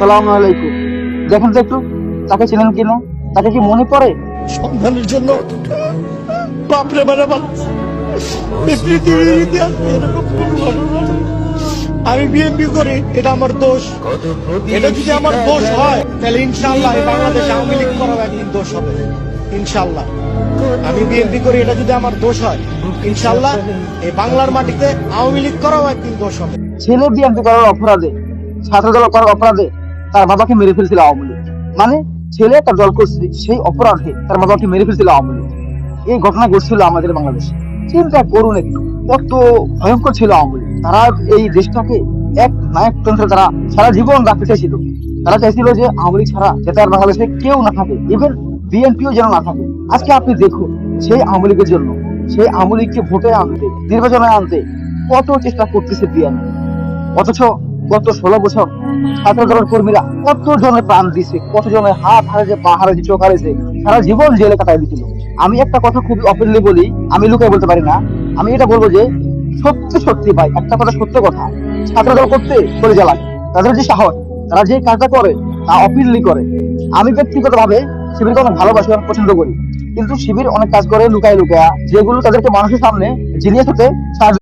সালাম আলাইকুম। দেখেন তো একটু তাকে চেনেন কিনা, তাকে কি মনে পড়ে? সন্ধানের জন্য বাপরে বারে আমি বিএনপি করি, এটা আমার দোষ। এটা যদি আমার দোষ হয় তাহলে ইনশাআল্লাহ এই বাংলাদেশে আওয়ামী লীগ করাও একদিন দোষ হবে ইনশাআল্লাহ। আমি বিএনপি করি, এটা যদি আমার দোষ হয় ইনশাআল্লাহ এই বাংলার মাটিতে আওয়ামী লীগ করাও একদিন দোষ হবে। ছেলে বিএনপি করার অপরাধে, ছাত্রদল করার অপরাধে তার বাবাকে মেরে ফেলছিল আওয়ামী লীগ। মানে ছেলে একটা দল করছে, সেই অপরাধে তার বাবাকে মেরে ফেলছিল আওয়ামী লীগ। এই ঘটনা ঘটছিল আমাদের বাংলাদেশে। চিন্তা করুন একটু, কত ভয়ঙ্কর ছিল আওয়ামী লীগ। তারা এই দেশটাকে এক নায়কতন্ত্রে তারা সারা জীবন রাখতে চাইছিল। তারা চাইছিল যে আওয়ামী লীগ ছাড়া যাতে আর বাংলাদেশে কেউ না থাকে, ইভেন বিএনপিও যেন না থাকে। আজকে আপনি দেখুন, সেই আওয়ামী লীগের জন্য, সেই আওয়ামী লীগকে ভোটে আনতে, নির্বাচনে আনতে কত চেষ্টা করতেছে বিএনপি। অথচ গত 16 বছর ছাত্র দলের কর্মীরা কত জনের প্রাণ দিছে, কত জনের হাত হারিয়েছে, পা হারিয়েছে, চোখ হারিয়েছে, সারা জীবন জেলে কাটাই দিছিল। আমি একটা কথা খুবই ওপেনলি বলি, আমি লুকাই বলতে পারি না। আমি এটা বলবো যে সত্যি সত্যি ভাই, একটা কথা সত্য কথা, ছাত্র দল করতে করে জ্বালায়। তাদের যে সাহস, তারা যে কাজটা করে তা ওপেনলি করে। আমি ব্যক্তিগত ভাবে শিবিরকে অনেক ভালোবাসি, অনেক পছন্দ করি, কিন্তু শিবির অনেক কাজ করে লুকায় লুকায়, যেগুলো তাদেরকে মানুষের সামনে জিনিয়াস হতে সাহায্য